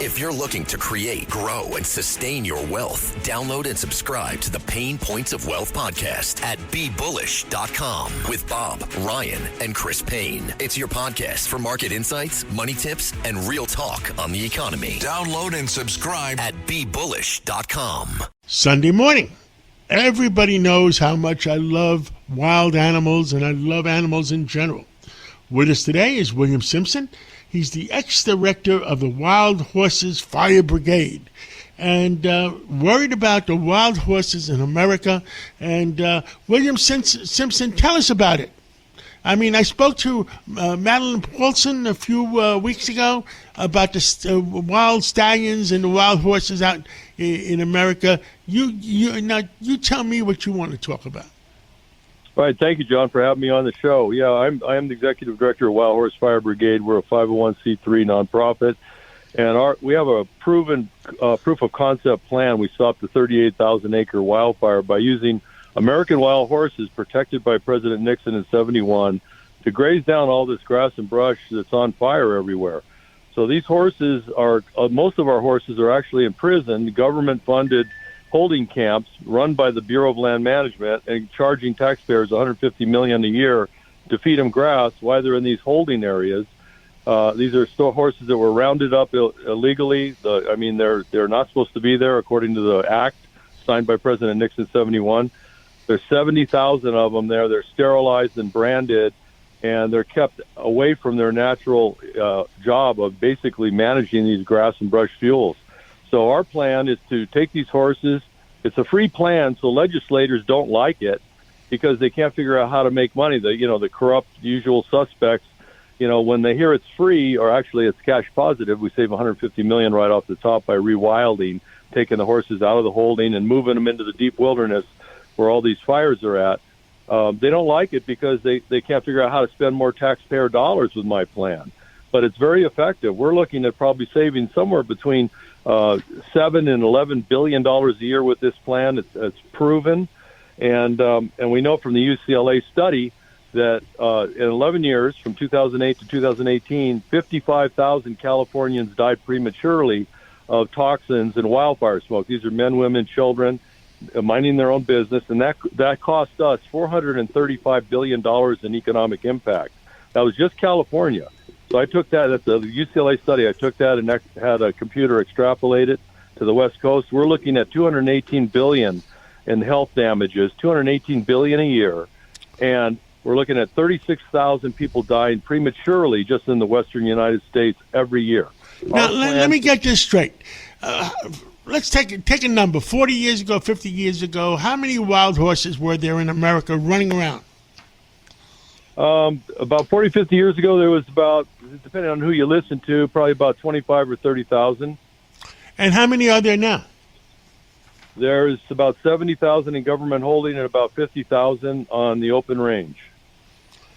If you're looking to create, grow, and sustain your wealth, download and subscribe to the Pain Points of Wealth podcast at BeBullish.com with Bob, Ryan, and Chris Payne. It's your podcast for market insights, money tips, and real talk on the economy. Download and subscribe at BeBullish.com. Sunday morning. Everybody knows how much I love wild animals, and I love animals in general. With us today is William Simpson. He's the ex-director of the Wild Horses Fire Brigade, and worried about the wild horses in America. And William Simpson, tell us about it. I mean, I spoke to Madeline Paulson a few weeks ago about the wild stallions and the wild horses out in America. Now you tell me what you want to talk about. All right, thank you, John, for having me on the show. Yeah, I am the executive director of Wild Horse Fire Brigade. We're a 501c3 nonprofit, and we have a proven proof of concept plan. We stopped the 38,000-acre wildfire by using American wild horses protected by President Nixon in '71 to graze down all this grass and brush that's on fire everywhere. So these horses are most of our horses are actually in prison, government-funded holding camps run by the Bureau of Land Management, and charging taxpayers $150 million a year to feed them grass while they're in these holding areas. These are still horses that were rounded up illegally. They're not supposed to be there according to the act signed by President Nixon in '71. There's 70,000 of them there. They're sterilized and branded, and they're kept away from their natural job of basically managing these grass and brush fuels. So our plan is to take these horses. It's a free plan, so legislators don't like it because they can't figure out how to make money. The corrupt usual suspects, when they hear it's free, or actually it's cash positive, we save $150 million right off the top by rewilding, taking the horses out of the holding and moving them into the deep wilderness where all these fires are at. They don't like it because they can't figure out how to spend more taxpayer dollars with my plan. But it's very effective. We're looking at probably saving somewhere between $7 and $11 billion a year with this plan. It's proven, and we know from the UCLA study that in 11 years, from 2008 to 2018, 55,000 Californians died prematurely of toxins and wildfire smoke. These are men, women, children, minding their own business, and that cost us $435 billion in economic impact. That was just California. So I took that at the UCLA study. I took that and had a computer extrapolate it to the West Coast. We're looking at $218 billion in health damages, $218 billion a year, and we're looking at 36,000 people dying prematurely just in the Western United States every year. Now, let me get this straight. Let's take a number. 40 years ago, 50 years ago, how many wild horses were there in America running around? About 40, 50 years ago, there was about, depending on who you listen to, probably about 25 or 30,000. And how many are there now? There's about 70,000 in government holding and about 50,000 on the open range.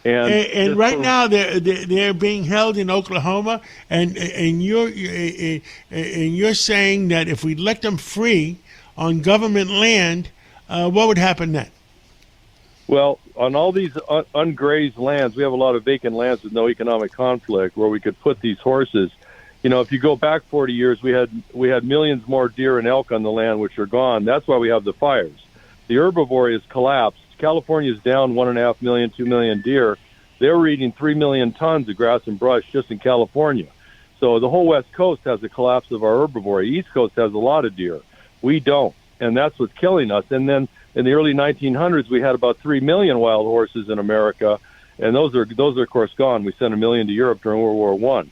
And right now they're being held in Oklahoma, and you're saying that if we let them free on government land, what would happen then? Well, on all these ungrazed lands, we have a lot of vacant lands with no economic conflict where we could put these horses. If you go back 40 years, we had millions more deer and elk on the land, which are gone. That's why we have the fires. The herbivory has collapsed. California's down 1.5 million, 2 million deer. They were eating 3 million tons of grass and brush just in California. So the whole West Coast has a collapse of our herbivory. East Coast has a lot of deer. We don't, and that's what's killing us. And then in the early 1900s, we had about 3 million wild horses in America, and those are of course gone. We sent 1 million to Europe during World War I.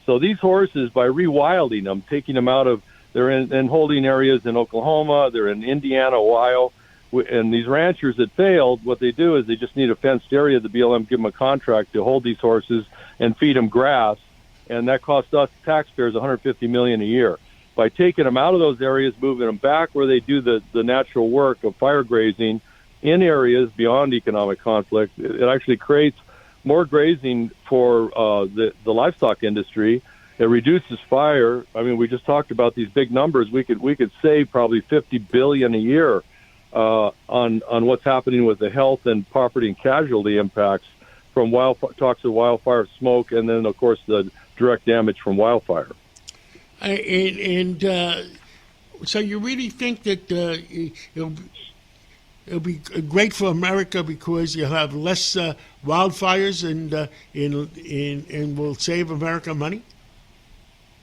So these horses, by rewilding them, taking them out of, they're in holding areas in Oklahoma, they're in Indiana, Ohio, and these ranchers that failed, what they do is they just need a fenced area. The BLM give them a contract to hold these horses and feed them grass, and that costs us taxpayers $150 million a year. By taking them out of those areas, moving them back where they do the natural work of fire grazing in areas beyond economic conflict, it actually creates more grazing for the livestock industry. It reduces fire. I mean, we just talked about these big numbers. We could save probably $50 billion a year on what's happening with the health and property and casualty impacts from toxic wildfire smoke, and then of course the direct damage from wildfire. So you really think that it'll be great for America because you'll have less wildfires and will save America money?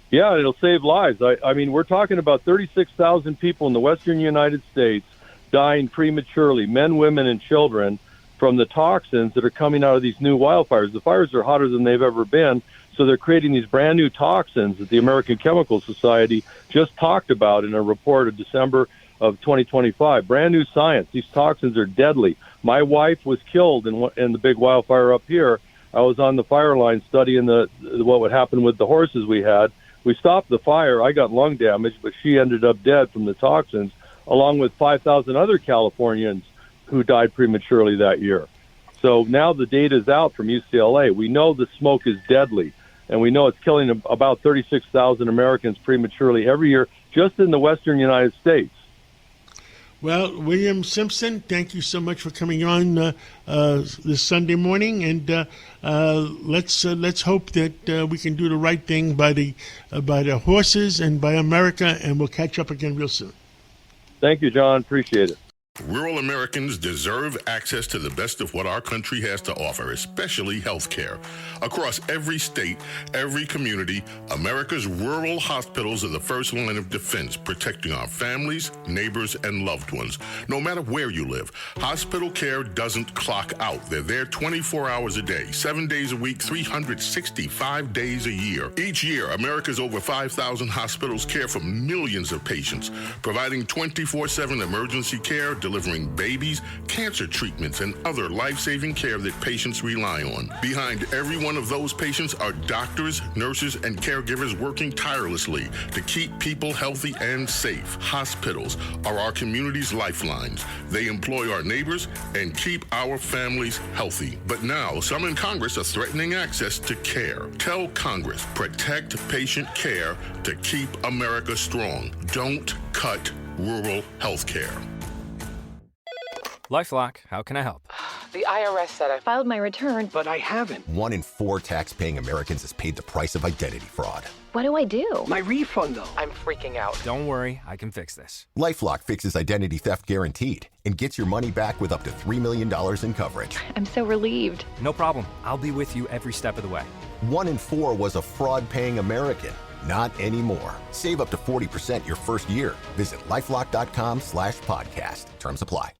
Yeah, it'll save lives. I mean, we're talking about 36,000 people in the western United States dying prematurely, men, women, and children, from the toxins that are coming out of these new wildfires. The fires are hotter than they've ever been, so they're creating these brand new toxins that the American Chemical Society just talked about in a report of December of 2025. Brand new science. These toxins are deadly. My wife was killed in the big wildfire up here. I was on the fire line studying what would happen with the horses we had. We stopped the fire. I got lung damage, but she ended up dead from the toxins, along with 5,000 other Californians who died prematurely that year. So now the data is out from UCLA. We know the smoke is deadly, and we know it's killing about 36,000 Americans prematurely every year just in the western United States. Well, William Simpson, thank you so much for coming on this Sunday morning, and let's hope that we can do the right thing by the horses and by America, and we'll catch up again real soon. Thank you, John. Appreciate it. Rural Americans deserve access to the best of what our country has to offer, especially health care. Across every state, every community, America's rural hospitals are the first line of defense, protecting our families, neighbors, and loved ones. No matter where you live, hospital care doesn't clock out. They're there 24 hours a day, 7 days a week, 365 days a year. Each year, America's over 5,000 hospitals care for millions of patients, providing 24/7 emergency care, delivering babies, cancer treatments, and other life-saving care that patients rely on. Behind every one of those patients are doctors, nurses, and caregivers working tirelessly to keep people healthy and safe. Hospitals are our community's lifelines. They employ our neighbors and keep our families healthy. But now, some in Congress are threatening access to care. Tell Congress, protect patient care to keep America strong. Don't cut rural health care. LifeLock, how can I help? The IRS said I filed my return, but I haven't. 1 in 4 tax-paying Americans has paid the price of identity fraud. What do I do? My refund, though. I'm freaking out. Don't worry, I can fix this. LifeLock fixes identity theft guaranteed and gets your money back with up to $3 million in coverage. I'm so relieved. No problem. I'll be with you every step of the way. 1 in 4 was a fraud-paying American. Not anymore. Save up to 40% your first year. Visit LifeLock.com/podcast. Terms apply.